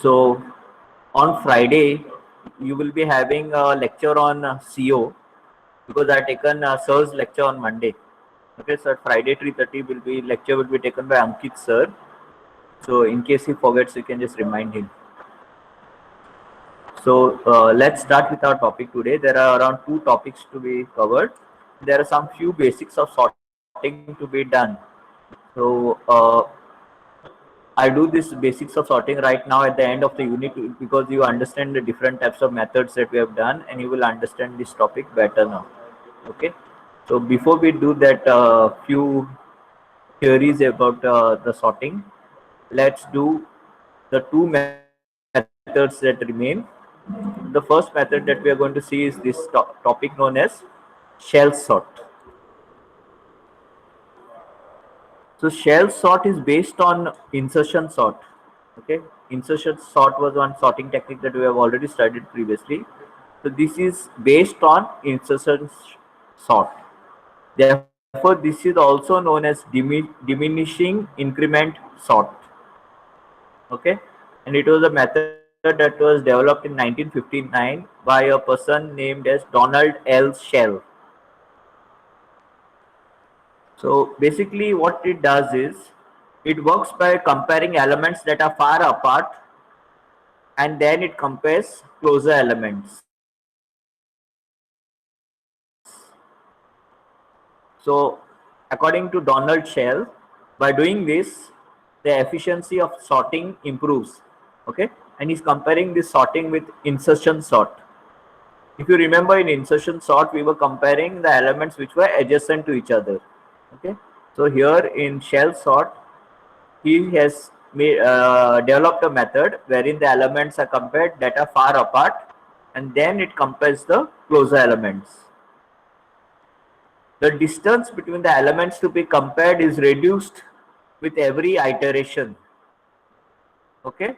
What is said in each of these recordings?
So on Friday, you will be having a lecture on CO, because I taken sir's lecture on Monday. Okay, so at Friday 3:30 will be lecture will be taken by Ankit sir. So in case he forgets, you can just remind him. So let's start with our topic today. There are around 2 topics to be covered. There are some few basics of sorting to be done. So I do this basics of sorting right now at the end of the unit, because you understand the different types of methods that we have done, and you will understand this topic better now. Okay. So before we do that, few theories about the sorting. Let's do the 2 methods that remain. The first method that we are going to see is this topic known as shell sort. So shell sort is based on insertion sort. Okay, insertion sort was one sorting technique that we have already studied previously. So this is based on insertion sort. Therefore, this is also known as diminishing increment sort. Okay, and it was a method that was developed in 1959 by a person named as Donald L. Shell. So basically what it does is, it works by comparing elements that are far apart, and then it compares closer elements. So according to Donald Shell, by doing this, the efficiency of sorting improves. Okay, and he's comparing this sorting with insertion sort. If you remember, in insertion sort, we were comparing the elements which were adjacent to each other. Okay, so here in shell sort, he has developed a method wherein the elements are compared that are far apart, and then it compares the closer elements. The distance between the elements to be compared is reduced with every iteration. Okay,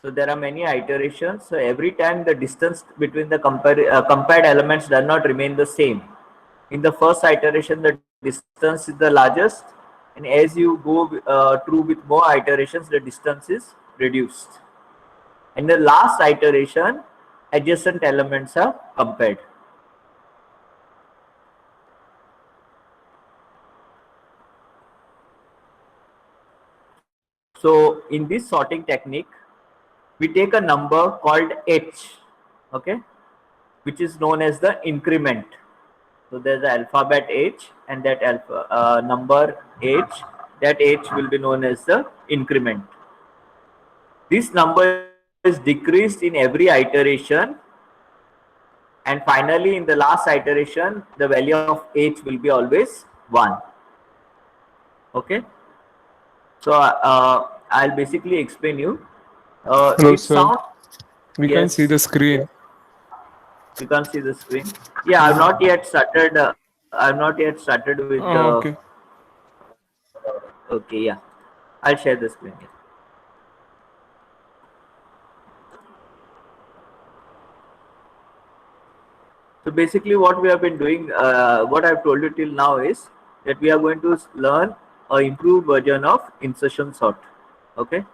so there are many iterations. So every time the distance between the compared elements does not remain the same. In the first iteration, the distance is the largest, and as you go through with more iterations, the distance is reduced. In the last iteration, adjacent elements are compared. So in this sorting technique, we take a number called h, okay, which is known as the increment. So there's the alphabet h, and that number h, that h will be known as the increment. This number is decreased in every iteration, and finally in the last iteration, the value of h will be always 1. Okay. So I'll basically explain you. Hello, It sir. sounds, We can see yes, the screen. you can see the screen. Yeah, I've Yeah. not yet started. I've not yet started with the. Okay. Okay, yeah, I'll share the screen. Yeah. So basically, what we have been doing, what I've told you till now is that we are going to learn a improved version of insertion sort. Okay.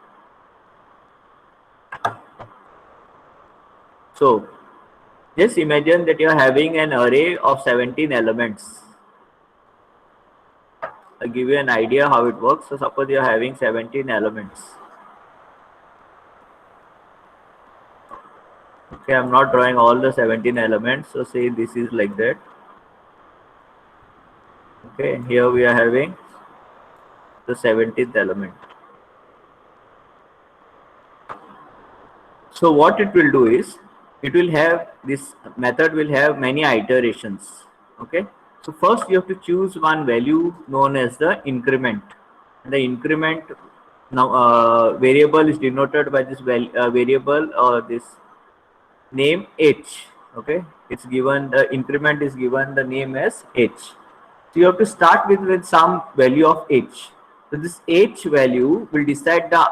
So just imagine that you are having an array of 17 elements. I'll give you an idea how it works. So suppose you are having 17 elements. Okay, I'm not drawing all the 17 elements. So say this is like that. Okay, here we are having the 17th element. So what it will do is, it will have, this method will have many iterations. Okay, so first you have to choose one value known as the increment. The increment now variable is denoted by this variable or this name h. Okay, it's given, the increment is given the name as h. So you have to start with some value of h. So this h value will decide the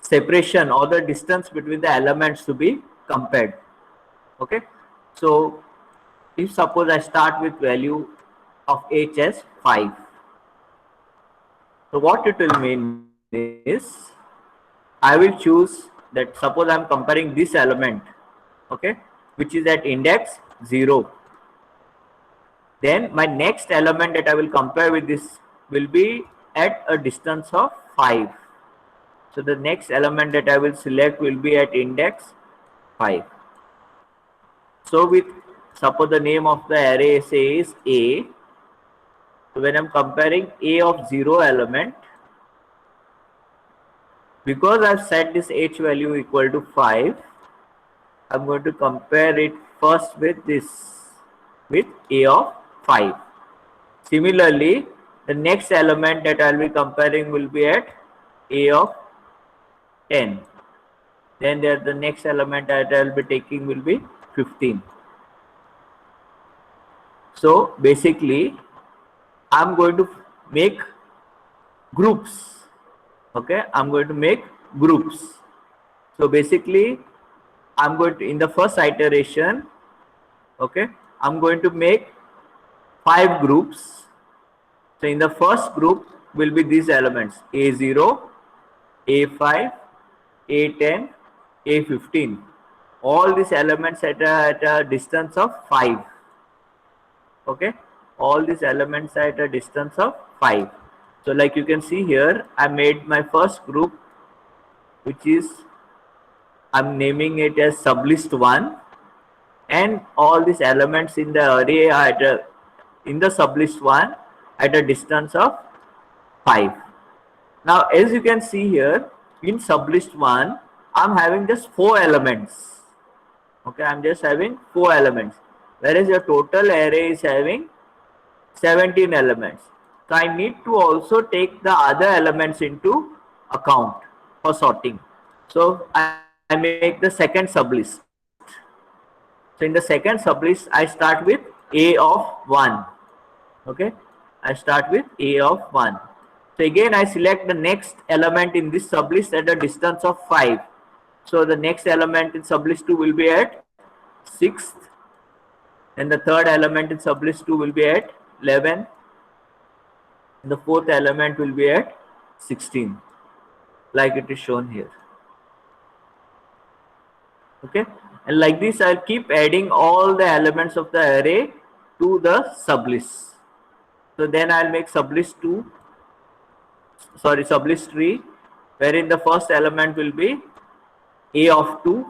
separation or the distance between the elements to be compared. Okay, so if suppose I start with value of h as 5, so what it will mean is, I will choose that suppose I'm comparing this element, okay, which is at index 0. Then my next element that I will compare with this will be at a distance of 5. So the next element that I will select will be at index 5. So with, suppose the name of the array says A. So when I'm comparing A of 0 element, because I've set this H value equal to 5, I'm going to compare it first with this, with A of 5. Similarly, the next element that I'll be comparing will be at A of 10. Then there the next element that I'll be taking will be 15. So basically, I'm going to make groups. Okay, I'm going to make groups. So basically, I'm going to, in the first iteration, okay, I'm going to make 5 groups. So in the first group will be these elements: A0, A5, A10, A15. All these elements at a distance of 5. Okay, all these elements are at a distance of 5. So like you can see here, I made my first group, which is, I'm naming it as sublist 1, and all these elements in the array are at in the sublist 1 at a distance of 5. Now as you can see here, in sublist 1 I'm having just 4 elements. Okay, I'm just having 4 elements, whereas your total array is having 17 elements. So I need to also take the other elements into account for sorting. So I make the second sublist. So in the second sublist I start with A of 1. Okay, I start with A of 1. So again I select the next element in this sublist at a distance of 5. So the next element in sublist 2 will be at 6th, and the third element in sublist 2 will be at 11, and the fourth element will be at 16, like it is shown here. Okay, and like this I'll keep adding all the elements of the array to the sublist. So then I'll make sublist 3, wherein the first element will be A of 2,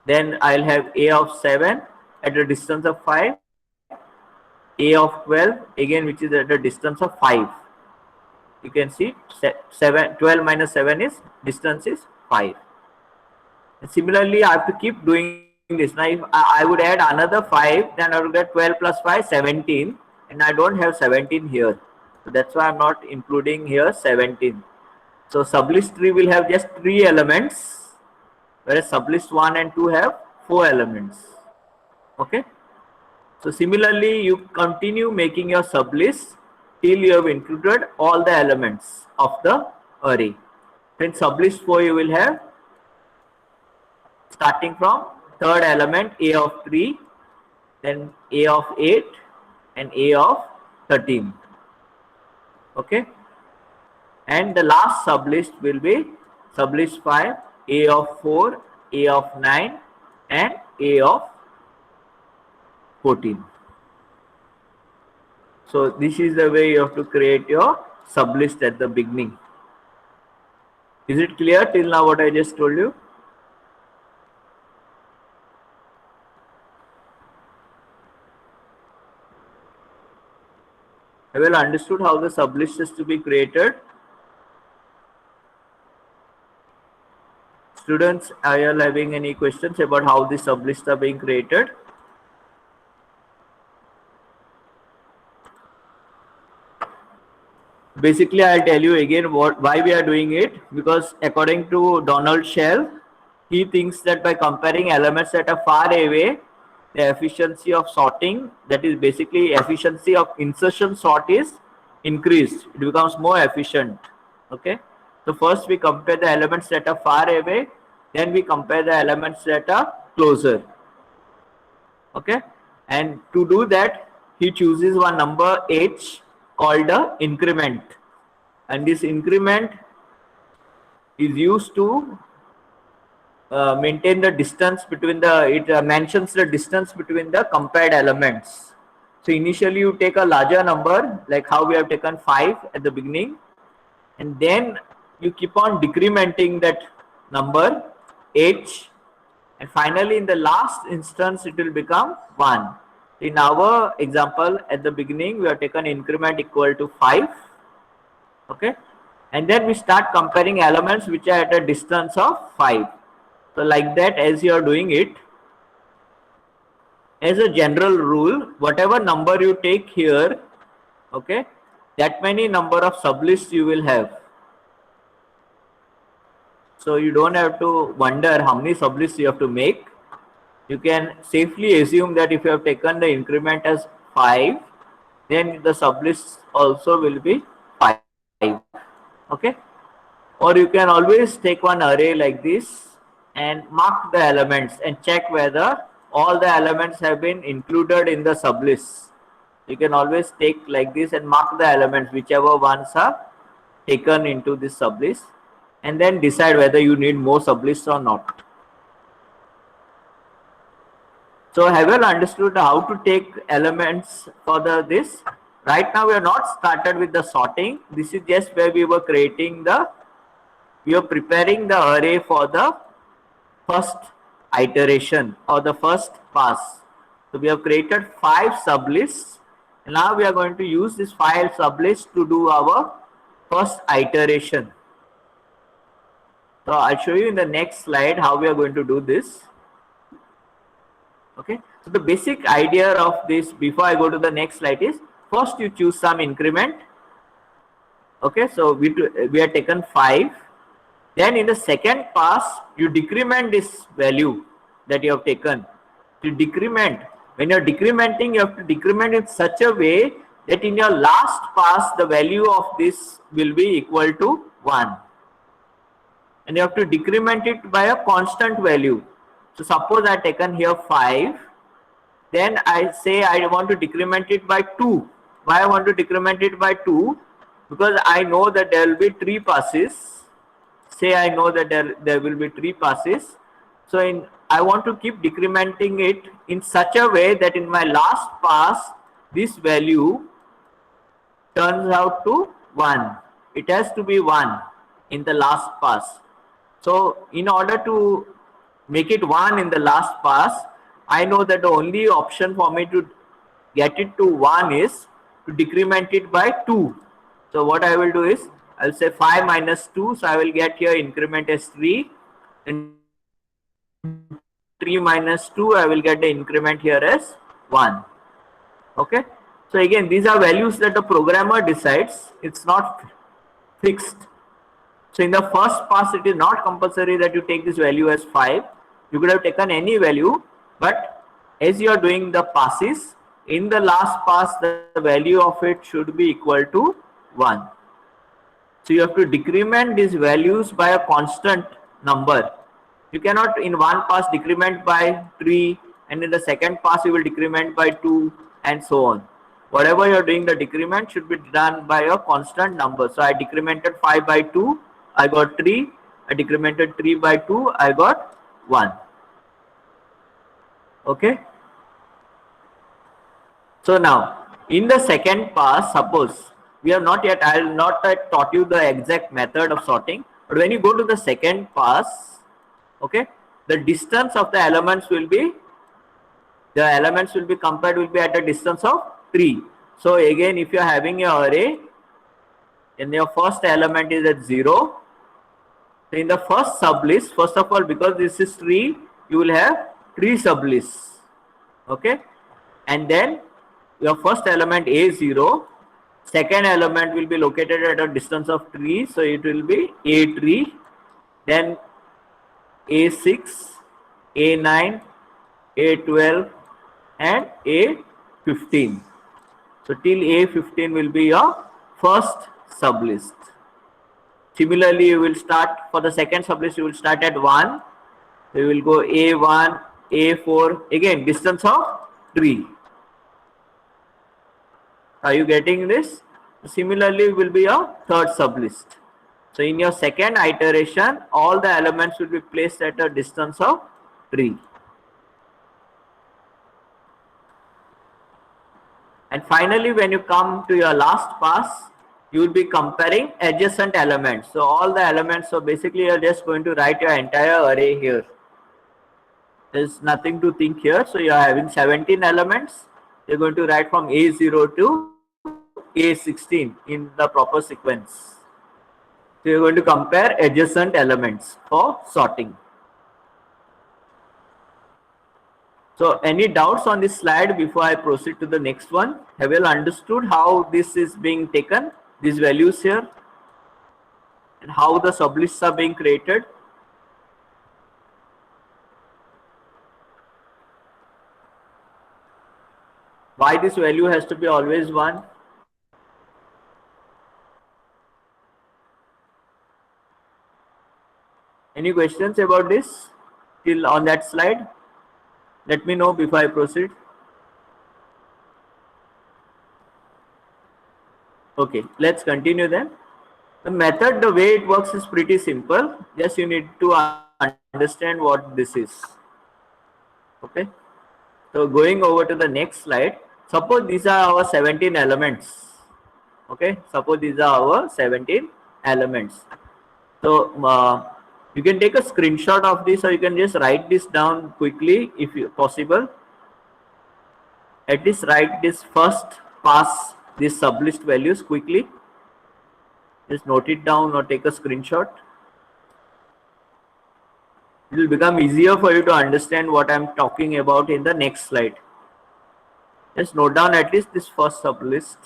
then I'll have A of 7 at a distance of 5, A of 12 again, which is at a distance of 5. You can see 12 minus 7 is, distance is 5. And similarly I have to keep doing this. Now if I would add another 5, then I will get 12 plus 5, 17, and I don't have 17 here. So that's why I'm not including here 17. So sublist 3 will have just 3 elements, whereas sublist 1 and 2 have 4 elements. Okay. So similarly you continue making your sublist till you have included all the elements of the array. In sublist 4 you will have, starting from third element A of 3, then A of 8 and A of 13. Okay, and the last sublist will be sublist 5, A of 4, A of 9 and A of 14. So this is the way you have to create your sublist at the beginning. Is it clear till now what I just told you? Have you understood how the sublist is to be created? Students, are you having any questions about how the sublists are being created? Basically, I'll tell you again why we are doing it, because according to Donald Shell, he thinks that by comparing elements that are far away, the efficiency of sorting, that is basically efficiency of insertion sort, is increased. It becomes more efficient. Okay. So first we compare the elements that are far away, then we compare the elements that are closer. Okay. And to do that, he chooses one number h called the increment, and this increment is used to maintain the distance between it mentions the distance between the compared elements. So initially you take a larger number, like how we have taken 5 at the beginning, and then you keep on decrementing that number h, and finally in the last instance it will become 1. In our example, at the beginning we have taken increment equal to 5, okay, and then we start comparing elements which are at a distance of 5. So like that, as you are doing it, as a general rule, whatever number you take here, okay, that many number of sublists you will have. So you don't have to wonder how many sublists you have to make. You can safely assume that if you have taken the increment as 5, then the sublists also will be 5, okay. Or you can always take one array like this and mark the elements and check whether all the elements have been included in the sublists. You can always take like this and mark the elements, whichever ones are taken into this sublist, and then decide whether you need more sublists or not. So have you understood how to take elements for this? Right now we are not started with the sorting. This is just where we were creating we are preparing the array for the first iteration or the first pass. So we have created 5 sublists, and now we are going to use this 5 sublists to do our first iteration. So I'll show you in the next slide how we are going to do this. Okay, so the basic idea of this, before I go to the next slide, is first you choose some increment. Okay, so we have taken 5. Then in the second pass, you decrement this value that you have taken. To decrement, when you are decrementing, you have to decrement in such a way that in your last pass, the value of this will be equal to 1. And you have to decrement it by a constant value. So suppose I have taken here 5. Then I say I want to decrement it by 2. Why I want to decrement it by 2? Because I know that there will be 3 passes. Say I know that there will be 3 passes. So I want to keep decrementing it in such a way that in my last pass, this value turns out to 1. It has to be 1 in the last pass. So in order to make it 1 in the last pass, I know that the only option for me to get it to 1 is to decrement it by 2. So what I will do is, I'll say 5 minus 2, so I will get here increment as 3, and 3 minus 2, I will get the increment here as 1. Okay, so again, these are values that the programmer decides. It's not fixed. So in the first pass, it is not compulsory that you take this value as 5. You could have taken any value, but as you are doing the passes, in the last pass, the value of it should be equal to 1. So you have to decrement these values by a constant number. You cannot in one pass decrement by 3, and in the second pass you will decrement by 2, and so on. Whatever you are doing, the decrement should be done by a constant number. So I decremented 5 by 2, I got 3. I decremented 3 by 2, I got 1. Okay. So now in the second pass, suppose we have not yet, I will not yet taught you the exact method of sorting, but when you go to the second pass, okay, the distance of the elements will be, compared will be at a distance of 3. So again, if you are having your array and your first element is at 0, so in the first sublist, first of all, because this is 3, you will have 3 sublists. Okay, and then your first element A0, second element will be located at a distance of 3, so it will be A3, then A6, A9, A12 and A15. So till A15 will be your first sublist. Similarly, you will start for the second sublist, you will start at 1. So you will go A1, A4, again distance of 3. Are you getting this? Similarly, will be a third sublist. So in your second iteration, all the elements will be placed at a distance of 3. And finally, when you come to your last pass, you will be comparing adjacent elements. So all the elements, so basically you are just going to write your entire array here. There's nothing to think here. So you are having 17 elements. You're going to write from A0 to A16 in the proper sequence. So you're going to compare adjacent elements for sorting. So any doubts on this slide before I proceed to the next one? Have you all understood how this is being taken, these values here, and how the sublists are being created? Why this value has to be always 1? Any questions about this till on that slide? Let me know before I proceed. Okay, let's continue then. The method, the way it works is pretty simple. Just you need to understand what this is. Okay. So going over to the next slide. Suppose these are our 17 elements. Okay. Suppose these are our 17 elements. So you can take a screenshot of this, or you can just write this down quickly if possible. At least write this first pass, these sublist values quickly. Just note it down or take a screenshot. It will become easier for you to understand what I'm talking about in the next slide. Just note down at least this first sublist.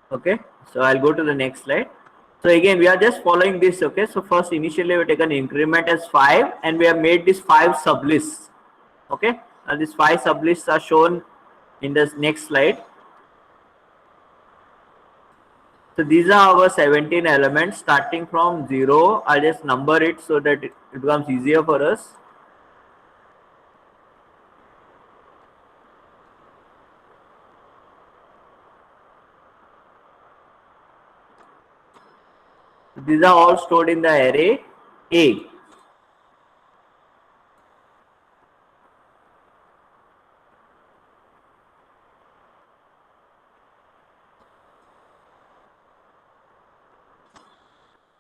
Okay, so I'll go to the next slide. So again, we are just following this. Okay, so first initially we take an increment as 5, and we have made these 5 sublists. Okay, and these 5 sublists are shown in this next slide. So these are our 17 elements starting from 0. I'll just number it so that it becomes easier for us. These are all stored in the array A.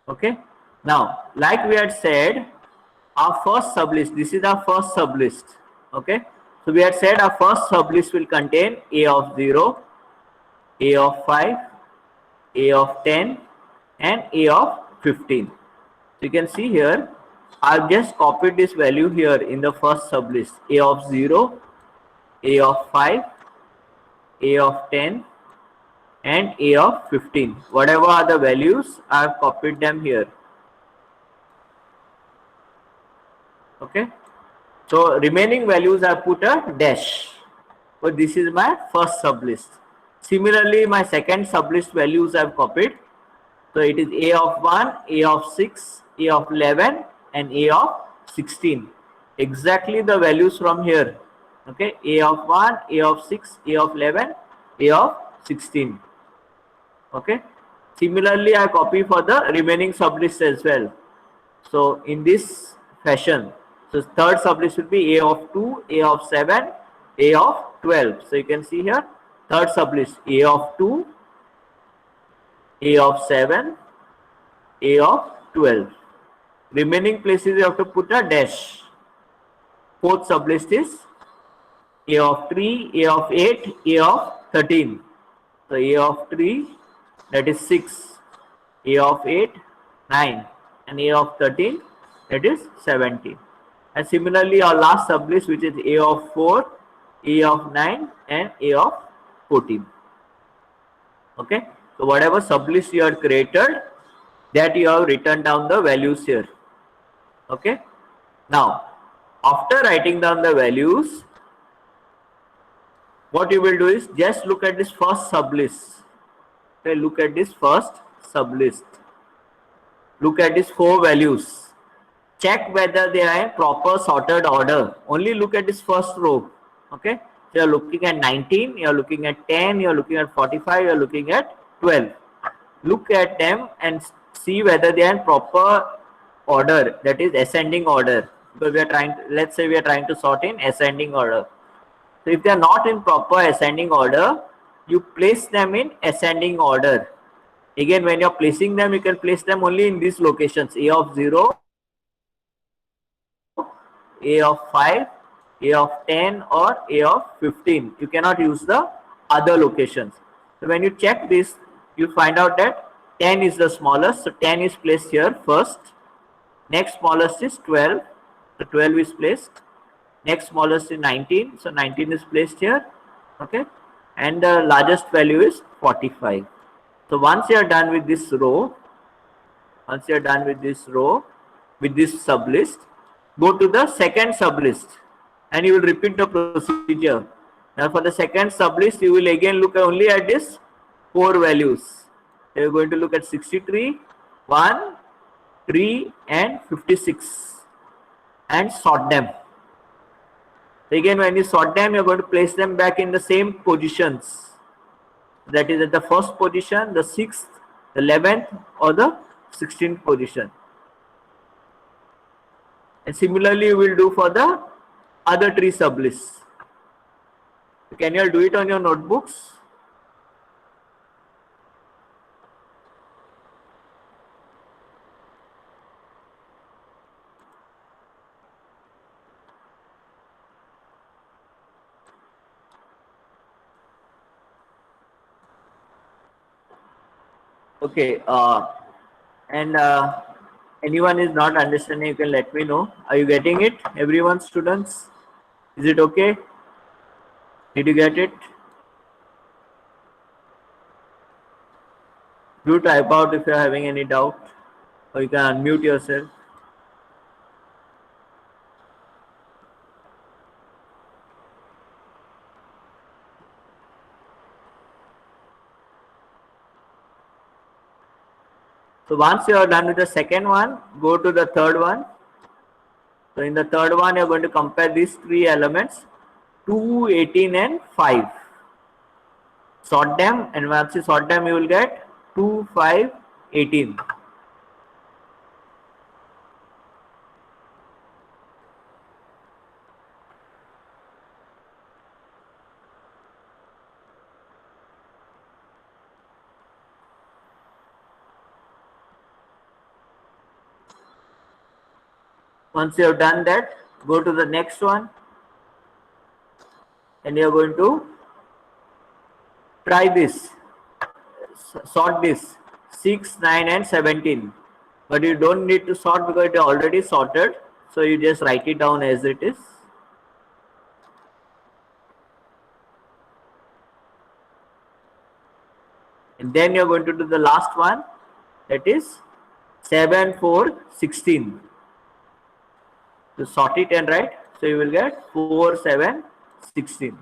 Okay. Now, like we had said, our first sublist, this is our first sublist. Okay. So we had said our first sublist will contain A of 0, A of 5, A of 10, and A of 15. So you can see here, I've just copied this value here in the first sublist. A of 0, A of 5, A of 10, and A of 15. Whatever are the values, I've copied them here. Okay. So remaining values I put a dash. So this is my first sublist. Similarly, my second sublist values I've copied. So it is A of 1, A of 6, A of 11, and A of 16. Exactly the values from here. Okay, A of 1, A of 6, A of 11, A of 16. Okay. Similarly, I copy for the remaining sublists as well. So in this fashion, so third sublist will be A of 2, A of 7, A of 12. So you can see here, third sublist A of 2, A of 7, A of 12. Remaining places you have to put a dash. Fourth sublist is A of 3, A of 8, A of 13. So A of 3, that is 6, A of 8, 9, and A of 13, that is 17. And similarly, our last sublist, which is A of 4, A of 9, and A of 14. Okay. So whatever sublist you are created, that you have written down the values here. Okay. Now, after writing down the values, what you will do is just look at this first sublist. Okay, look at this first sublist. Look at these four values. Check whether they are in proper sorted order. Only look at this first row. Okay. So you're looking at 19, you're looking at 10, you're looking at 45, you're looking at 12. Look at them and see whether they are in proper order, that is ascending order. Because we are trying, let's say we are trying to sort in ascending order. So if they are not in proper ascending order, you place them in ascending order. Again, when you're placing them, you can place them only in these locations: A of 0, A of 5, A of 10, or A of 15. You cannot use the other locations. So when you check this, you find out that 10 is the smallest. So 10 is placed here first. Next smallest is 12. So 12 is placed. Next smallest is 19. So 19 is placed here. Okay. And the largest value is 45. So once you are done with this row, with this sublist, go to the second sublist and you will repeat the procedure. Now for the second sublist, you will again look only at this four values. You are going to look at 63, 1, 3 and 56 and sort them. Again, when you sort them, you are going to place them back in the same positions. That is at the first position, the 6th, the 11th or the 16th position. And similarly, you will do for the other three sublists. Can you all do it on your notebooks? Okay. And anyone is not understanding, you can let me know. Are you getting it, everyone, students? Is it okay? Did you get it? Do type out if you are having any doubt, or you can unmute yourself. So once you are done with the second one, go to the third one. So in the third one, you are going to compare these three elements, 2, 18 and 5. Sort them, and once you sort them, you will get 2, 5, 18. Once you have done that, go to the next one and you are going to try this, sort this 6, 9 and 17. But you don't need to sort because it is already sorted. So you just write it down as it is. And then you are going to do the last one, that is 7, 4, 16. To sort it and write, so you will get 4, 7, 16.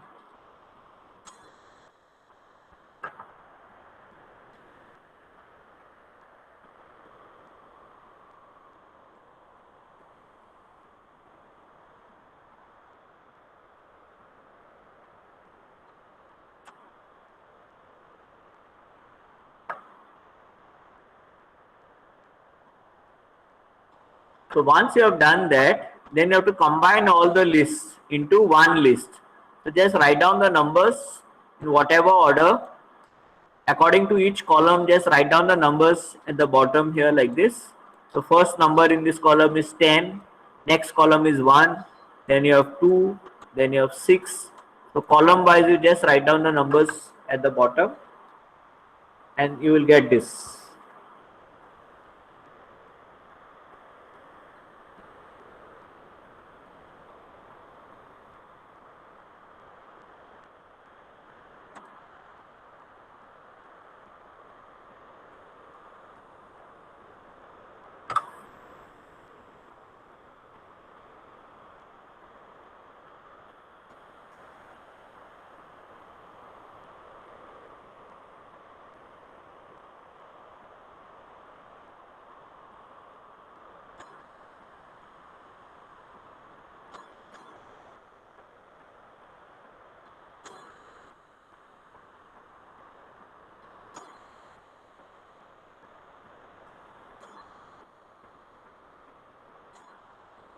So once you have done that, then you have to combine all the lists into one list. So just write down the numbers in whatever order. According to each column, just write down the numbers at the bottom here like this. So first number in this column is 10, next column is 1, then you have 2, then you have 6. So column wise, you just write down the numbers at the bottom and you will get this.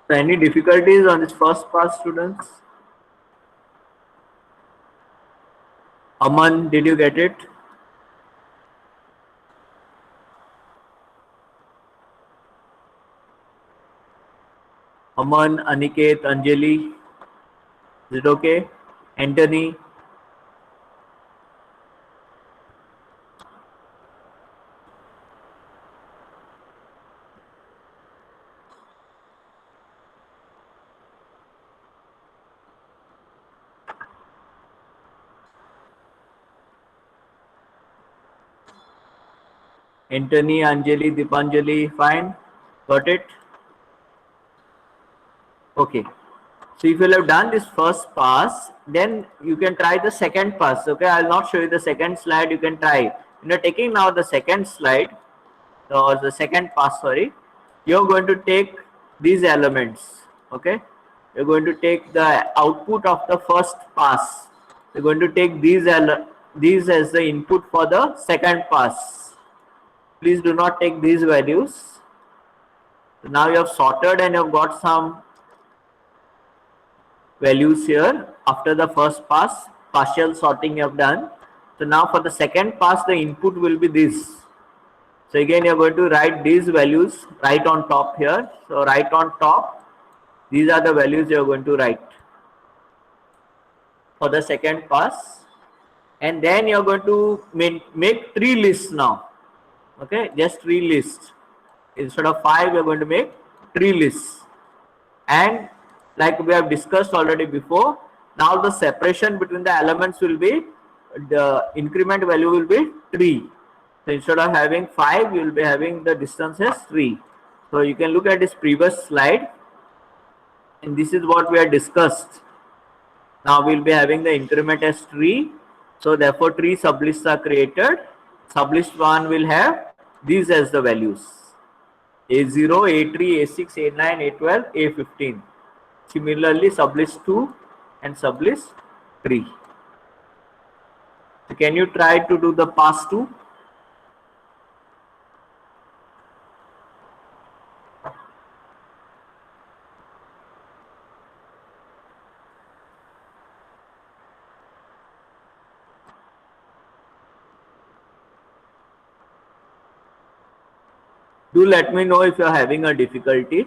So any difficulties on this first pass, students? Aman, did you get it? Aman, Aniket, Anjali, is it okay? Anthony, Anthony, Anjali, Dipanjali, fine. Got it? Okay. So if you have done this first pass, then you can try the second pass. Okay, I'll not show you the second slide. You can try. Taking now the second slide or the second pass. Sorry, you're going to take these elements. Okay, you're going to take the output of the first pass. You're going to take these as the input for the second pass. Please do not take these values. So now you have sorted and you've got some values here after the first pass. Partial sorting you have done. So now for the second pass, the input will be this. So again, you are going to write these values right on top here. So right on top, these are the values you are going to write for the second pass. And then you are going to make 3 lists now. Okay, just 3 lists. Instead of 5, you are going to make 3 lists. And like we have discussed already before, now the separation between the elements will be, the increment value will be 3. So instead of having 5, you will be having the distance as 3. So you can look at this previous slide, and this is what we have discussed. Now we will be having the increment as 3. So therefore 3 sublists are created. Sublist 1 will have these as the values: A0, A3, A6, A9, A12, A15. Similarly, sublist 2 and sublist 3. So can you try to do the pass 2? Do let me know if you are having a difficulty.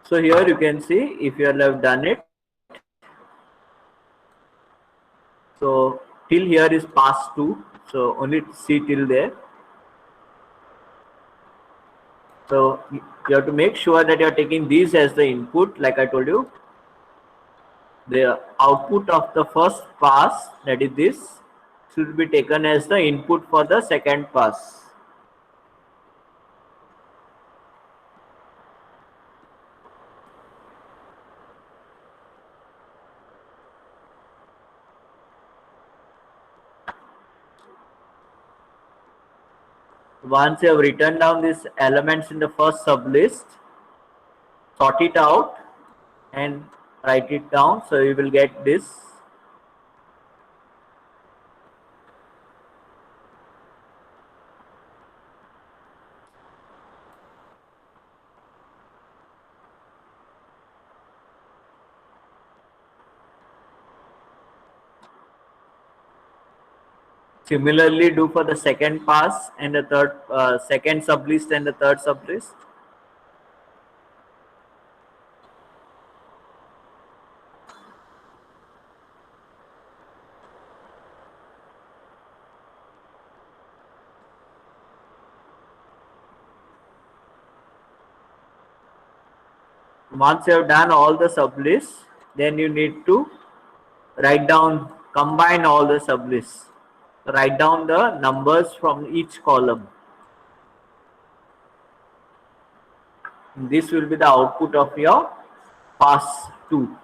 So here you can see if you have done it. So till here is pass 2. So only see till there. So you have to make sure that you are taking these as the input. Like I told you, the output of the first pass, that is this, should be taken as the input for the second pass. Once you have written down these elements in the first sublist, sort it out and write it down. So you will get this. Similarly, do for the second pass and the third, second sublist and the third sublist. Once you have done all the sublists, then you need to write down, combine all the sublists. Write down the numbers from each column. This will be the output of your pass 2.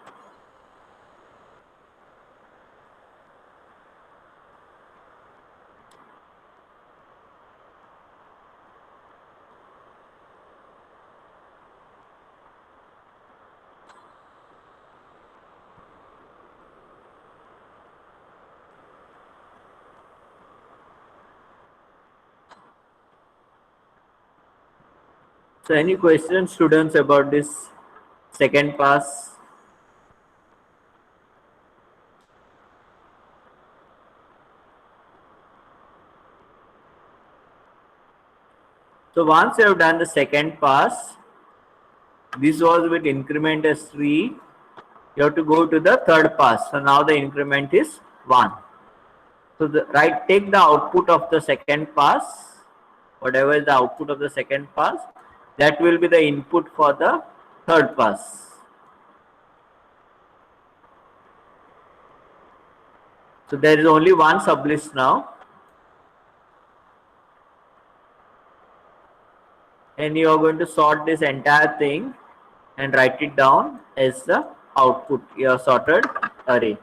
So any questions, students, about this second pass? So once you have done the second pass, this was with increment as 3. You have to go to the third pass. So now the increment is 1. So take the output of the second pass, whatever is the output of the second pass, that will be the input for the third pass. So there is only one sublist now, and you are going to sort this entire thing and write it down as the output, your sorted array.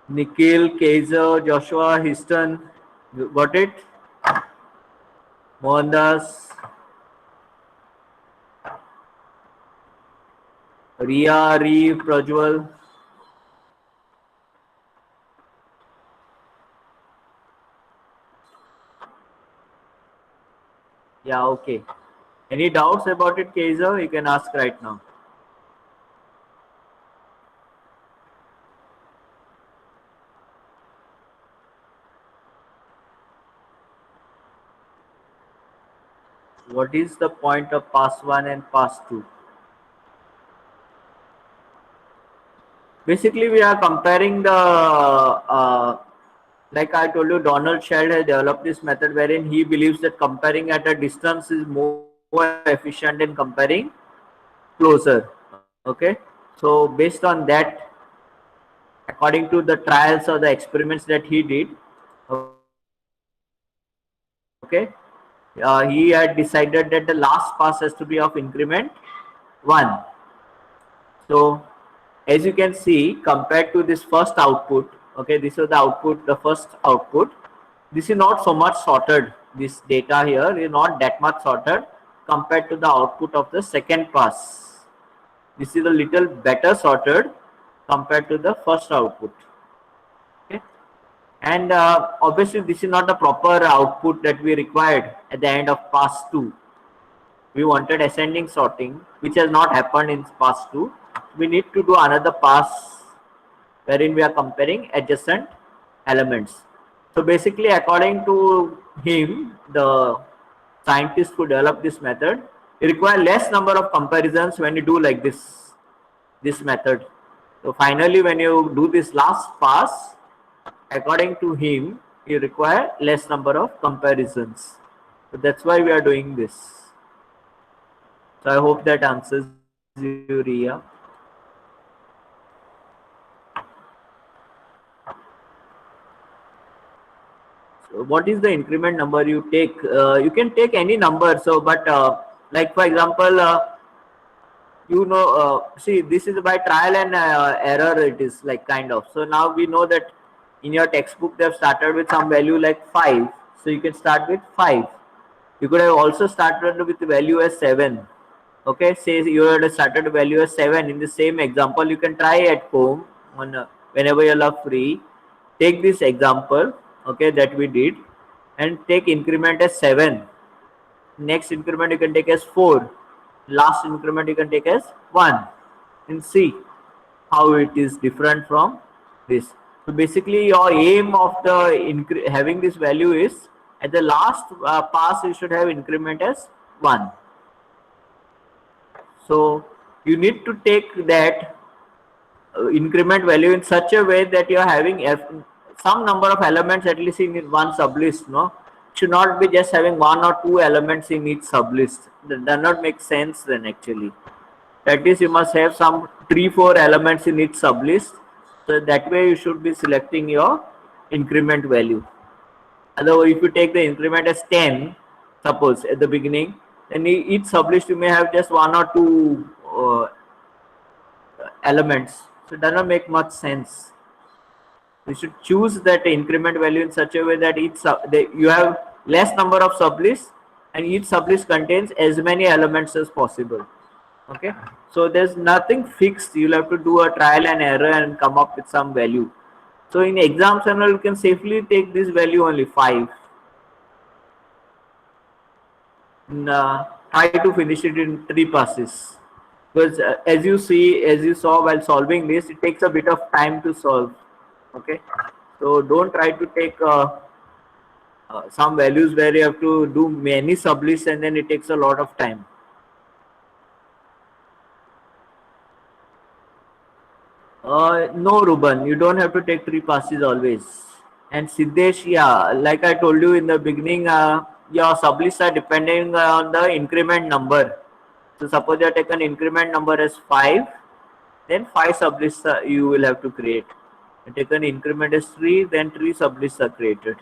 Nikhil, Kaiser, Joshua, Houston, you got it? Mohandas, Ria, Reeve, Prajwal. Yeah, okay. Any doubts about it, Kaiser? You can ask right now. What is the point of pass 1 and pass 2? Basically, we are comparing the, like I told you, Donald Sheld has developed this method wherein he believes that comparing at a distance is more efficient than comparing closer. Okay. So based on that, according to the trials or the experiments that he did, okay, he had decided that the last pass has to be of increment 1. So as you can see, compared to this first output, okay, this is the output, the first output, this is not so much sorted. This data here is not that much sorted compared to the output of the second pass. This is a little better sorted compared to the first output. Okay. And obviously this is not the proper output that we required at the end of pass 2. We wanted ascending sorting, which has not happened in pass 2. We need to do another pass wherein we are comparing adjacent elements. So basically, according to him, the scientist who developed this method, you require less number of comparisons when you do like this method. So finally, when you do this last pass, according to him, you require less number of comparisons. So that's why we are doing this. So I hope that answers you, Ria. So what is the increment number you take? You can take any number. So, but like for example, see, this is by trial and error. It is like kind of. So now we know that in your textbook they have started with some value like 5. So you can start with 5. You could have also started with the value as 7. Okay, say you had started value as 7 in the same example. You can try at home on whenever you are free. Take this example, okay, that we did, and take increment as 7. Next increment you can take as 4. Last increment you can take as 1, and see how it is different from this. So basically your aim of the having this value is at the last pass you should have increment as 1. So you need to take that increment value in such a way that you are having some number of elements at least in one sublist. No, it should not be just having 1 or 2 elements in each sublist. That does not make sense then actually. That is, you must have some 3-4 elements in each sublist. So that way you should be selecting your increment value. Otherwise, if you take the increment as 10, suppose at the beginning, then each sublist you may have just 1 or 2 elements. So it does not make much sense. You should choose that increment value in such a way that you have less number of sublists and each sublist contains as many elements as possible. Okay, so there's nothing fixed. You'll have to do a trial and error and come up with some value. So in exam channel you can safely take this value only 5. Try to finish it in 3 passes, because as you saw while solving this, it takes a bit of time to solve. Okay, so don't try to take some values where you have to do many sublists and then it takes a lot of time. No, Ruban, you don't have to take 3 passes always. And Siddesh, yeah, like I told you in the beginning, your sublists are depending on the increment number. So suppose you have taken increment number as 5, then 5 sublists you will have to create. You take an increment as 3, then 3 sublists are created.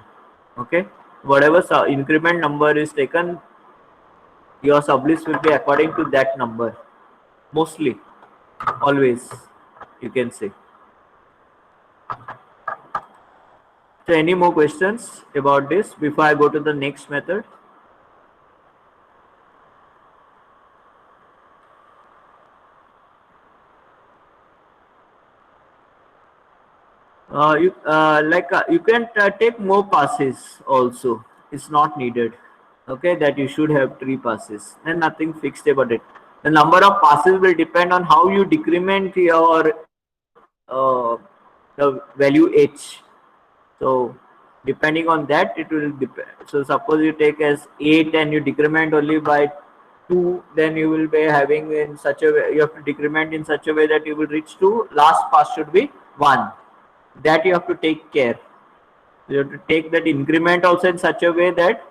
Okay, whatever increment number is taken, your sublist will be according to that number. Mostly, always, you can say. So any more questions about this before I go to the next method? You can take more passes also. It's not needed. Okay, that you should have 3 passes and nothing fixed about it. The number of passes will depend on how you decrement your the value h. So depending on that it will depend. So suppose you take as 8 and you decrement only by 2, then you will be having in such a way, you have to decrement in such a way that you will reach to last pass should be 1. That you have to take care. You have to take that increment also in such a way that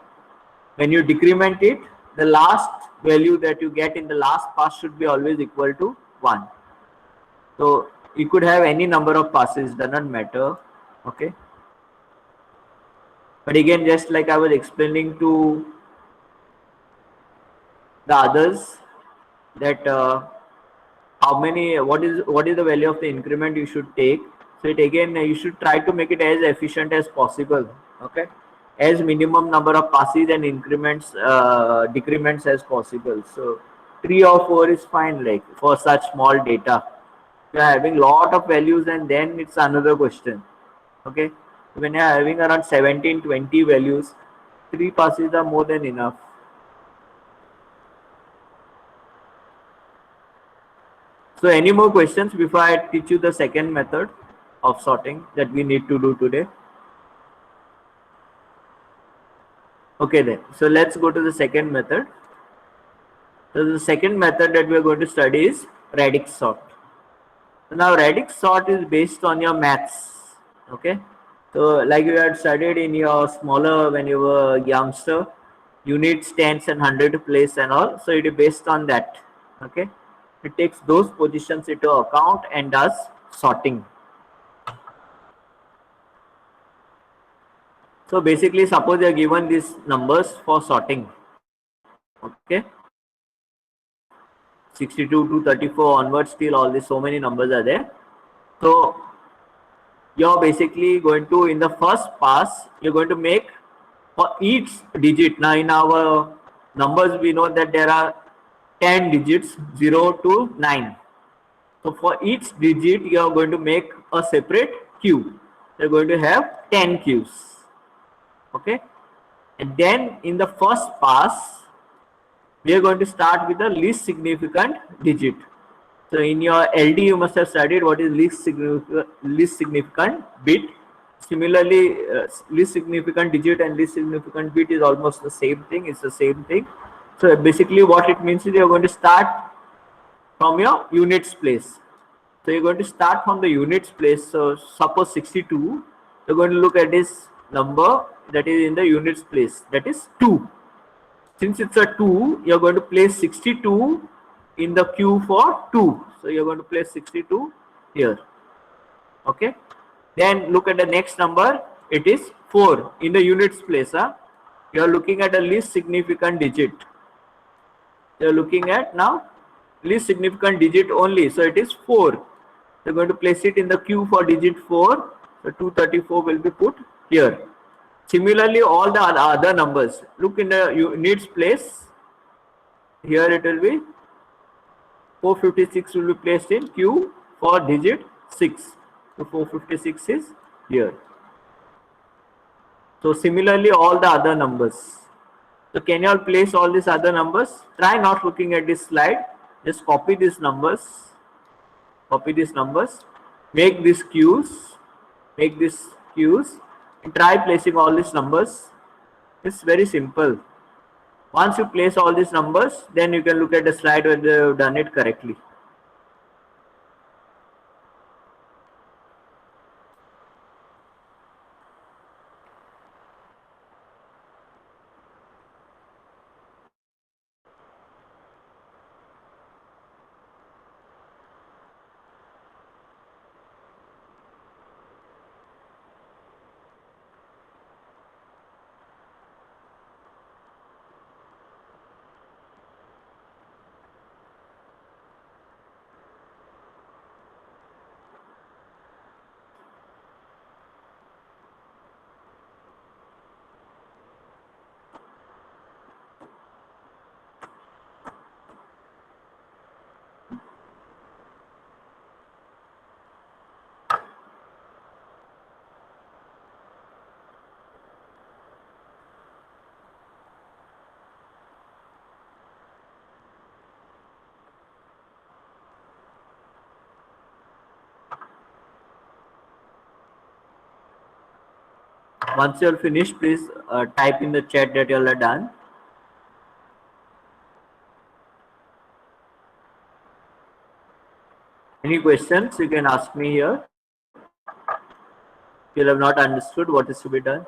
when you decrement it, the last value that you get in the last pass should be always equal to 1. So you could have any number of passes, does not matter. Okay. But again, just like I was explaining to the others, that what is the value of the increment you should take. So it again, you should try to make it as efficient as possible. Okay, as minimum number of passes and increments decrements as possible. So 3 or 4 is fine, like for such small data. You are having lot of values and then it's another question. Okay, when you are having around 17-20 values, 3 passes are more than enough. So any more questions before I teach you the second method of sorting that we need to do today? Okay then, so let's go to the second method. So the second method that we are going to study is Radix sort. So now Radix sort is based on your maths. Okay, so like you had studied in your smaller when you were youngster, units, tens and 100 place and all. So it is based on that. Okay, it takes those positions into account and does sorting. So basically, suppose you are given these numbers for sorting. Okay, 62 to 34 onwards, still all these so many numbers are there. So you're basically going to, in the first pass, you're going to make for each digit. Now in our numbers, we know that there are 10 digits, 0 to 9. So for each digit, you are going to make a separate queue. You're going to have 10 queues. Okay. And then in the first pass, we are going to start with the least significant digit. So in your LD, you must have studied what is least significant bit. Similarly, least significant digit and least significant bit is almost the same thing. It's the same thing. So basically, what it means is you're going to start from your units place. So you're going to start from the units place. So suppose 62, you're going to look at this number that is in the units place. That is 2. Since it's a 2, you're going to place 62 in the queue for 2. So you're going to place 62 here. Okay. Then look at the next number. It is 4 in the units place. You're looking at the least significant digit. You're looking at now least significant digit only. So it is 4. You're going to place it in the queue for digit 4. So 234 will be put here. Similarly, all the other numbers. Look in the units place. Here it will be 456 will be placed in queue for digit 6. So 456 is here. So similarly, all the other numbers. So can you all place all these other numbers? Try not looking at this slide. Just copy these numbers. Copy these numbers. Make these queues. Make these queues. And try placing all these numbers. It's very simple. Once you place all these numbers, then you can look at the slide whether you have done it correctly. Once you're finished, please type in the chat that you all are done. Any questions you can ask me here. If you have not understood what is to be done.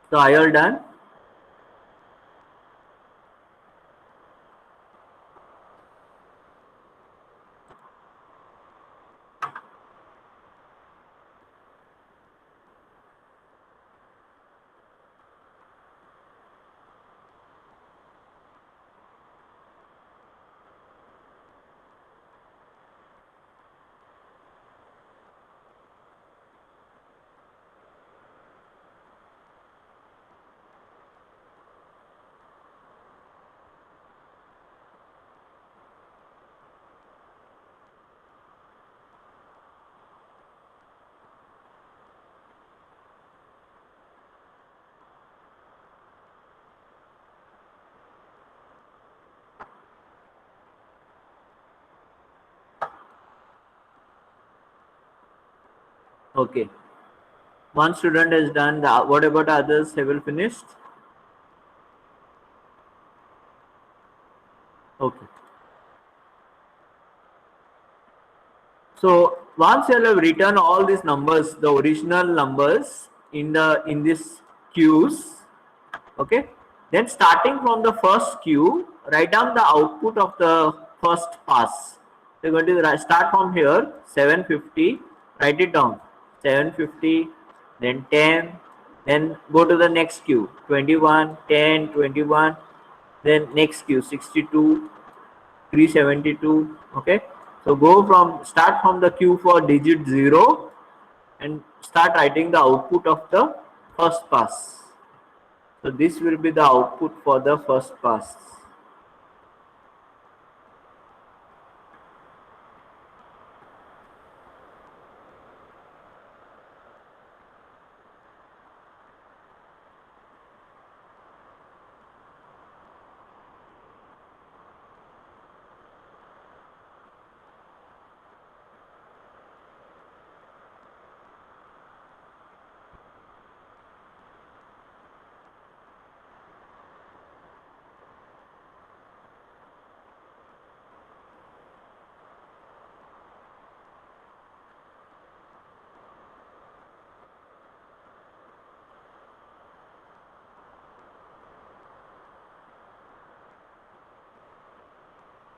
So are you all done? Okay. One student has done. What about others? Have you finished? Okay. So once you have written all these numbers, the original numbers in this queues, okay, then starting from the first queue, write down the output of the first pass. So you're going to start from here, 750, write it down, 750, then 10, then go to the next queue, 21, 10, 21, then next queue, 62, 372. Okay, so start from the queue for digit 0 and start writing the output of the first pass. So this will be the output for the first pass.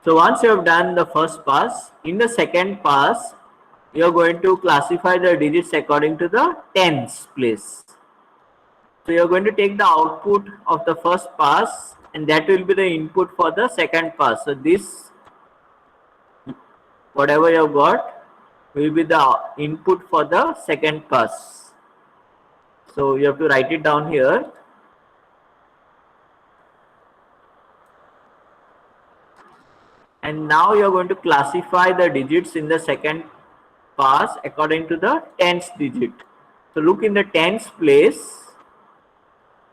So once you have done the first pass, in the second pass, you are going to classify the digits according to the tens place. So you are going to take the output of the first pass and that will be the input for the second pass. So this, whatever you have got, will be the input for the second pass. So you have to write it down here. And now you are going to classify the digits in the second pass according to the tens digit. So look in the tens place.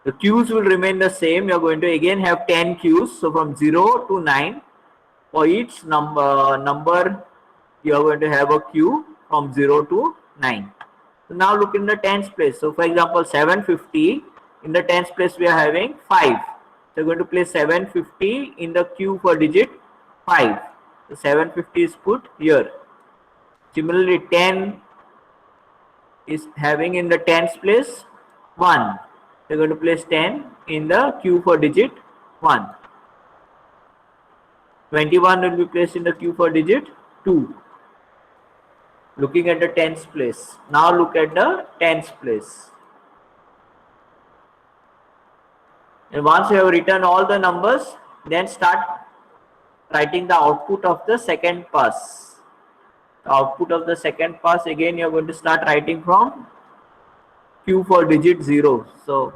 The queues will remain the same. You are going to again have 10 queues. So from 0 to 9, for each number you are going to have a queue from 0 to 9. So now look in the tens place. So for example, 750, in the tens place we are having 5. So you're going to place 750 in the queue for digit 5. So 750 is put here. Similarly, 10 is having in the tens place 1. You're going to place 10 in the queue for digit 1. 21 will be placed in the queue for digit 2. Looking at the tens place. Now look at the tens place. And once you have written all the numbers, then start writing the output of the second pass. The output of the second pass, again you are going to start writing from queue for digit 0. So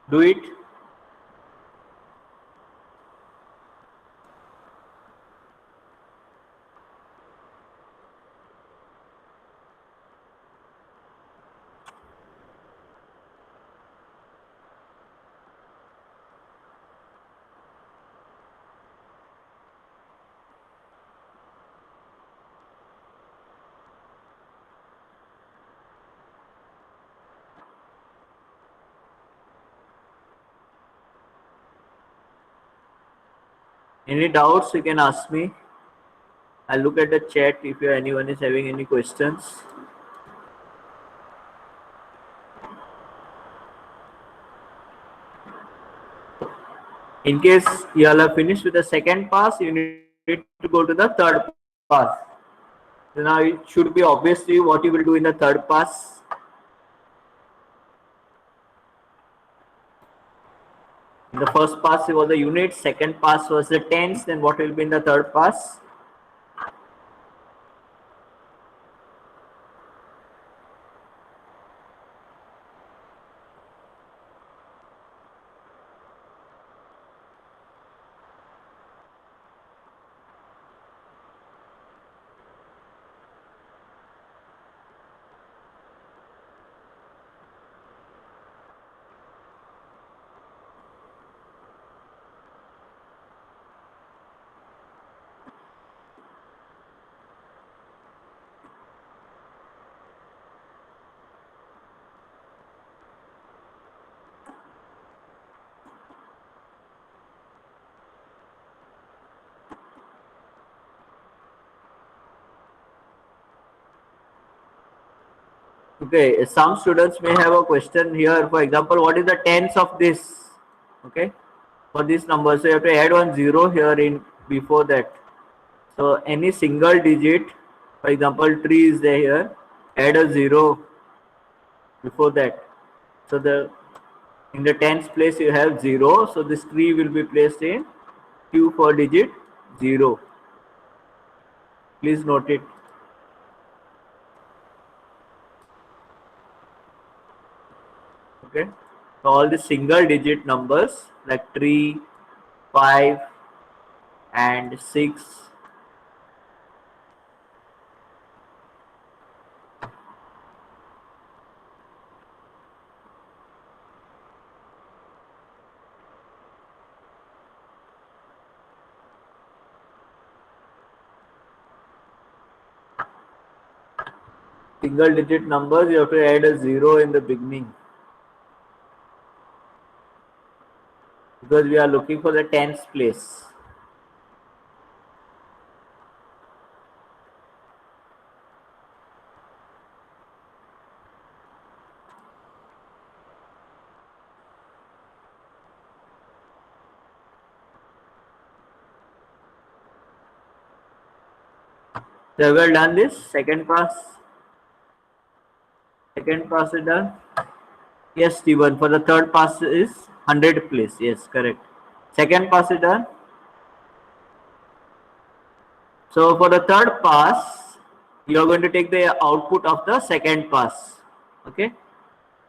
do it. Any doubts you can ask me. I'll look at the chat if anyone is having any questions. In case you all are finished with the second pass, you need to go to the third pass. So now it should be obviously what you will do in the third pass. In the first pass was the units, second pass was the tens, then what will be in the third pass? Okay, some students may have a question here. For example, what is the tens of this? Okay, for this number, so you have to add one zero here in before that. So any single digit, for example, 3 is there here, add a zero before that. So the in the tens place you have zero. So this 3 will be placed in Q for digit 0. Please note it. Okay. So all the single digit numbers like 3, 5 and 6. Single digit numbers, you have to add a 0 in the beginning. Because we are looking for the tens place. So have you done this? Second pass? Second pass is done? Yes, Stephen. For the third pass is 100 place. Yes, correct. Second pass is done? So for the third pass, you are going to take the output of the second pass. Okay.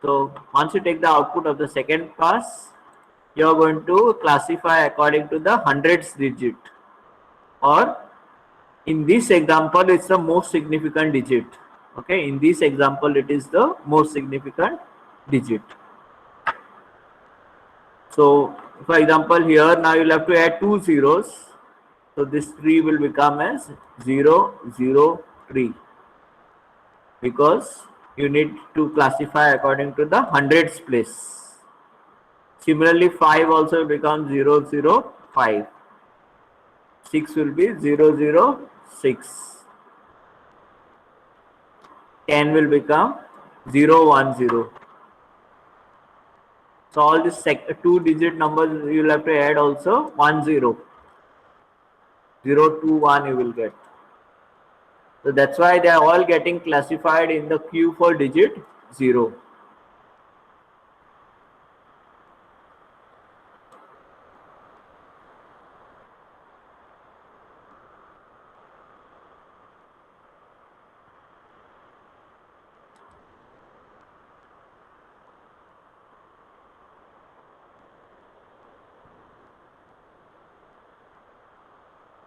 So once you take the output of the second pass, you are going to classify according to the hundreds digit, or in this example it's the most significant digit. Okay, in this example it is the most significant digit. So for example here now you'll have to add two zeros. So this 3 will become as 0, 0, 3, because you need to classify according to the hundreds place. Similarly 5 also becomes 0, 0, 5. 6 will be 0, 0, 6. 10 will become 0, 1, 0. So all these two digit numbers you will have to add also 1, 0. 0, 2, 1 you will get. So that's why they are all getting classified in the queue for digit 0.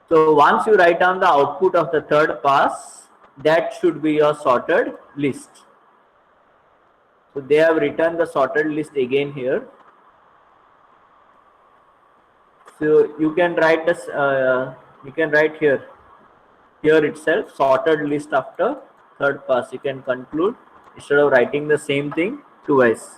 So once you write down the output of the third pass, that should be your sorted list. So they have written the sorted list again here. So you can write this. You can write here itself sorted list after third pass. You can conclude instead of writing the same thing twice.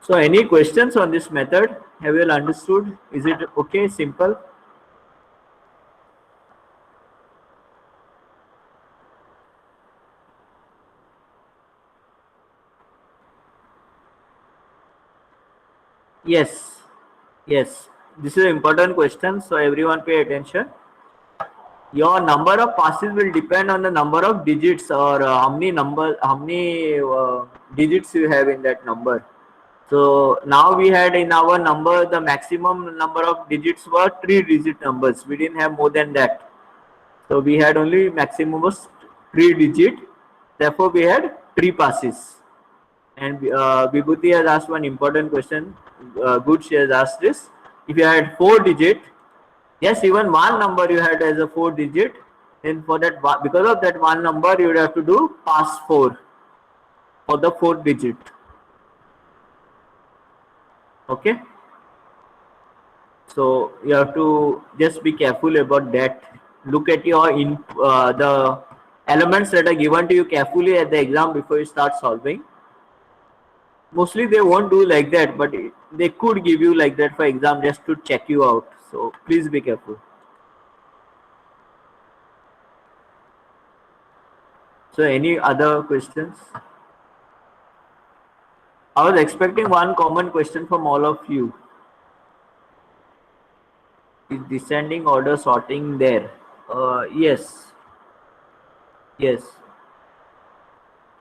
So any questions on this method? Have you all understood? Is it okay? Simple? Yes. Yes. This is an important question. So everyone pay attention. Your number of passes will depend on the number of digits, or how many digits you have in that number. So now we had in our number, the maximum number of digits were 3-digit numbers. We didn't have more than that. So we had only maximum was 3-digit. Therefore we had 3 passes. And Vibhuti has asked one important question. Good, she has asked this. If you had 4-digit, yes, even one number you had as a 4-digit, then for that, because of that one number, you would have to do pass 4 for the 4th digit. Okay. So you have to just be careful about that. Look at your the elements that are given to you carefully at the exam before you start solving. Mostly they won't do like that, but they could give you like that for exam just to check you out. So please be careful. So any other questions? I was expecting one common question from all of you. Is descending order sorting there? Yes. Yes.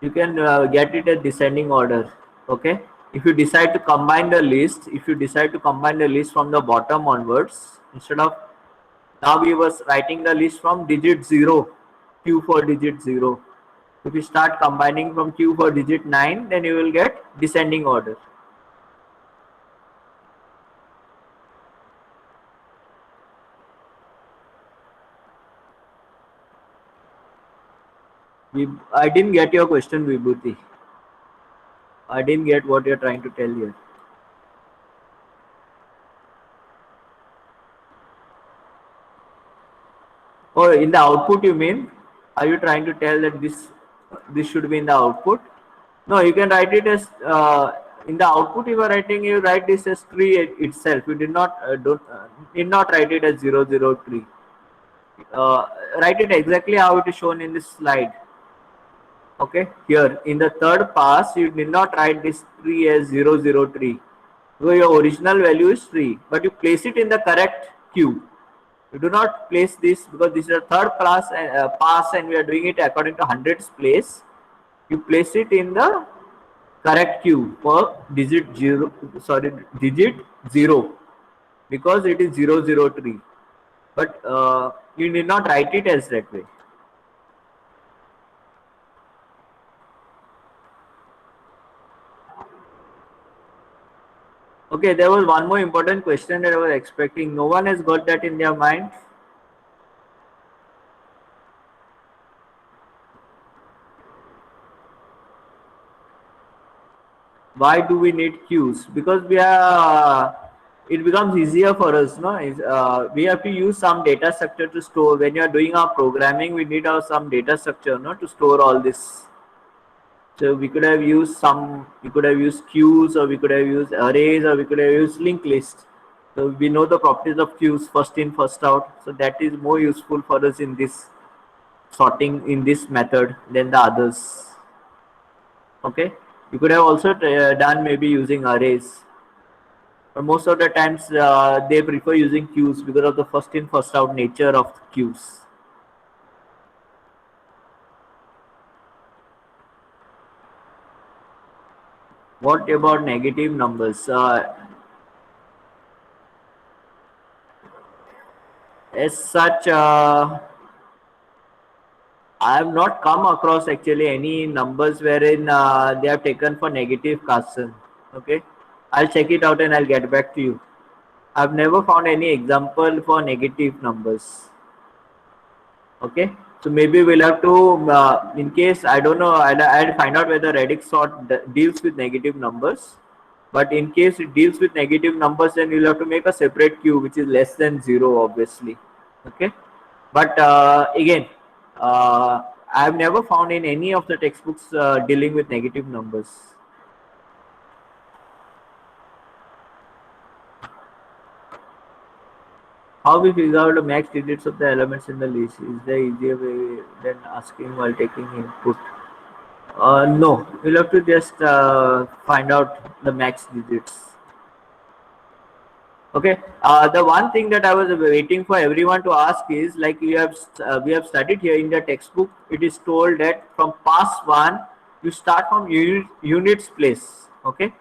You can get it at descending order. Okay. If you decide to combine the list, from the bottom onwards, instead of now we was writing the list from digit 0, Q for digit 0. If you start combining from Q for digit 9, then you will get descending order. I didn't get your question, Vibhuti. I didn't get what you're trying to tell here. Oh, in the output you mean? Are you trying to tell that this should be in the output? No, you can write it as in the output. You are writing. You write this as tree itself. You did not write it as 0, 0 tree. Write it exactly how it is shown in this slide. Okay, here in the third pass, you did not write this tree as 0, 0 tree. So your original value is 3, but you place it in the correct queue. You do not place this because this is a third class pass and we are doing it according to hundreds place. You place it in the correct queue for digit 0 because it is 0, 0 tree. But you did not write it as that way. Okay, there was one more important question that I was expecting. No one has got that in their mind. Why do we need queues? Because it becomes easier for us. No, we have to use some data structure to store. When you are doing our programming, we need some data structure, no, to store all this. So we could have used queues, or we could have used arrays, or we could have used linked lists. So we know the properties of queues, first in, first out. So that is more useful for us in this sorting in this method than the others. Okay, you could have also done maybe using arrays, but most of the times they prefer using queues because of the first in, first out nature of queues. What about negative numbers? As such, I have not come across actually any numbers wherein they have taken for negative Carson. Okay, I'll check it out and I'll get back to you. I've never found any example for negative numbers. Okay, so maybe we'll have to, in case, I don't know, I'll find out whether Radix sort deals with negative numbers. But in case it deals with negative numbers, then you'll have to make a separate queue which is less than 0, obviously. Okay, but again, I've never found in any of the textbooks dealing with negative numbers. How we figure out the max digits of the elements in the list? Is there easier way than asking while taking input? No, you'll have to just find out the max digits. Okay. The one thing that I was waiting for everyone to ask is, like we have studied here in the textbook, it is told that from pass 1 you start from units place. Okay.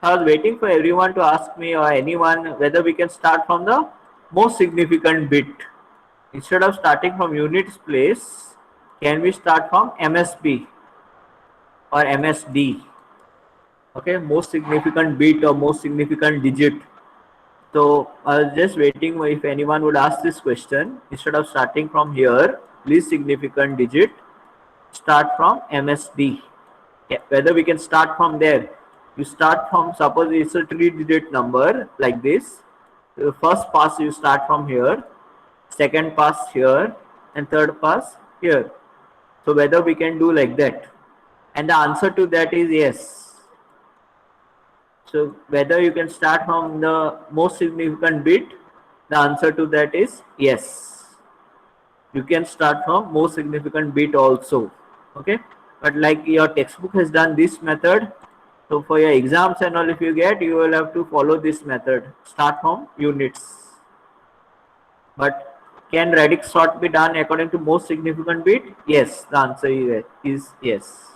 I was waiting for everyone to ask me or anyone whether we can start from the most significant bit. Instead of starting from units place, can we start from MSB or MSD? Okay, most significant bit or most significant digit. So I was just waiting if anyone would ask this question. Instead of starting from here, least significant digit, start from MSD. Yeah, whether we can start from there. You start from, suppose it's a 3-digit number like this. The first pass you start from here, second pass here, and third pass here. So whether we can do like that. And the answer to that is yes. So whether you can start from the most significant bit, the answer to that is yes. You can start from most significant bit also. Okay, but like your textbook has done this method, so for your exams and all, if you get, you will have to follow this method. Start from units. But can Radix sort be done according to most significant bit? Yes, the answer is yes.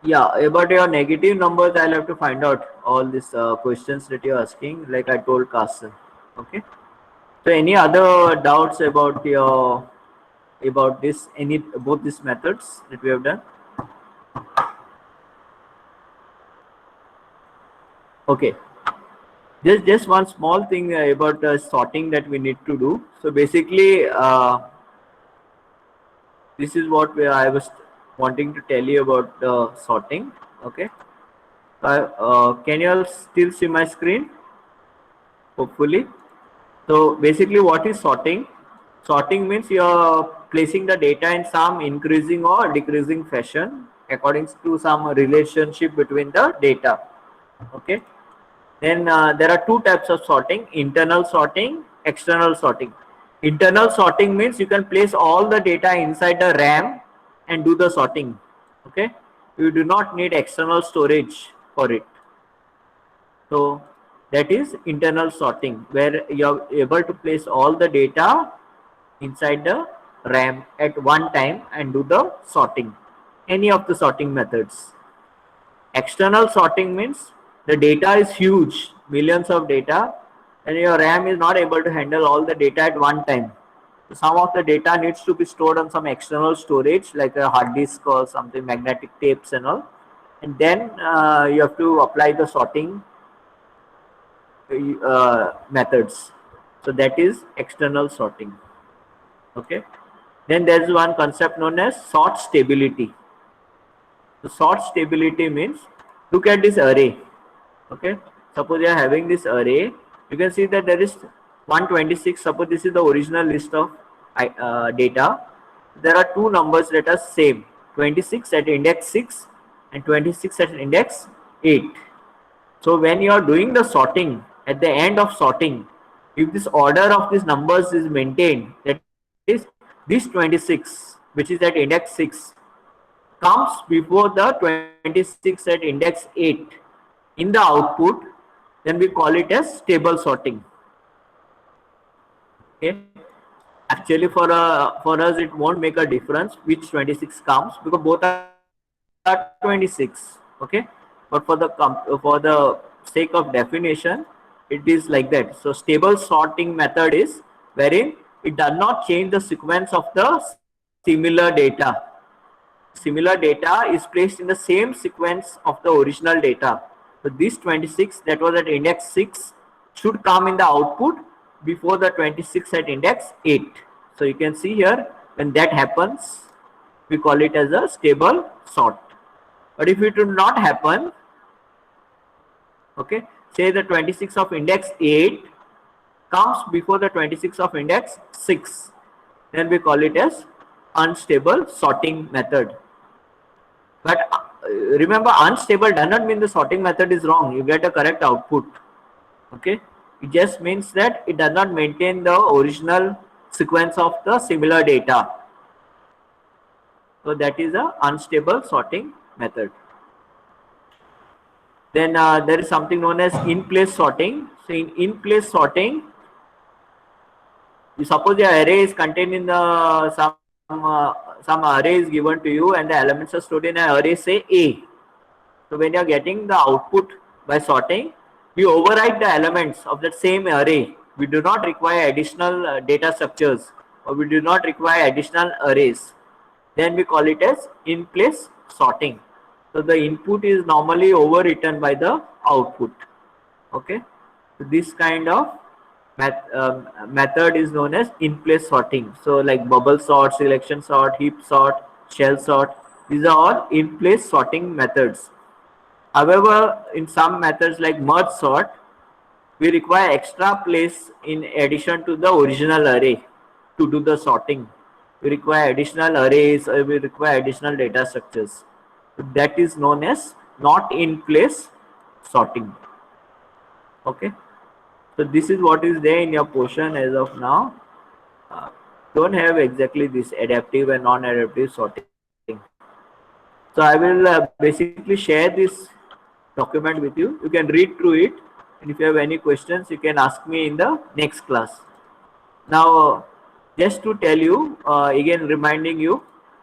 Yeah, about your negative numbers, I'll have to find out all these questions that you're asking, like I told Carson. Okay. So any other doubts about your about this any both these methods that we have done? Okay. Just one small thing about sorting that we need to do. So basically, this is what I was wanting to tell you about sorting. Okay. Can you all still see my screen? Hopefully. So basically, what is sorting? Sorting means you are placing the data in some increasing or decreasing fashion according to some relationship between the data. Okay. Then there are two types of sorting: internal sorting, external sorting. Internal sorting means you can place all the data inside the RAM and do the sorting. Okay. You do not need external storage for it. So that is internal sorting, where you are able to place all the data inside the RAM at one time and do the sorting. Any of the sorting methods. External sorting means the data is huge, millions of data, and your RAM is not able to handle all the data at one time. So some of the data needs to be stored on some external storage like a hard disk or something, magnetic tapes and all. And then you have to apply the sorting methods. So that is external sorting. Okay. Then there is one concept known as sort stability. The sort stability means, look at this array. Okay. Suppose you are having this array. You can see that there is 126. Suppose this is the original list of data. There are two numbers that are same. 26 at index 6 and 26 at index 8. So when you are doing the sorting, at the end of sorting, if this order of these numbers is maintained, that is this 26, which is at index 6, comes before the 26 at index 8 in the output, then we call it as stable sorting. Okay. Actually, for us, it won't make a difference which 26 comes because both are 26. Okay. But for the sake of definition, it is like that. So stable sorting method is wherein it does not change the sequence of the similar data. Similar data is placed in the same sequence of the original data. So this 26 that was at index 6 should come in the output before the 26 at index 8. So you can see here, when that happens, we call it as a stable sort. But if it will not happen, okay, say the 26 of index 8 comes before the 26 of index 6, then we call it as unstable sorting method. But remember, unstable does not mean the sorting method is wrong. You get a correct output. Okay, it just means that it does not maintain the original sequence of the similar data. So that is a unstable sorting method. Then there is something known as in-place sorting. So in in-place sorting, you suppose the array is contained in the some array is given to you and the elements are stored in an array, say A. So when you are getting the output by sorting, we overwrite the elements of that same array. We do not require additional data structures, or we do not require additional arrays. Then we call it as in-place sorting. So the input is normally overwritten by the output. Okay. So this kind of method is known as in-place sorting. So like bubble sort, selection sort, heap sort, shell sort, these are all in-place sorting methods. However, in some methods like merge sort, we require extra place in addition to the original array to do the sorting. We require additional arrays, or we require additional data structures. That is known as not in place sorting. Okay. So this is what is there in your portion as of now. Uh, don't have exactly this adaptive and non-adaptive sorting. So I will basically share this document with you. You can read through it, and if you have any questions, you can ask me in the next class. Now, just to tell you, again reminding you,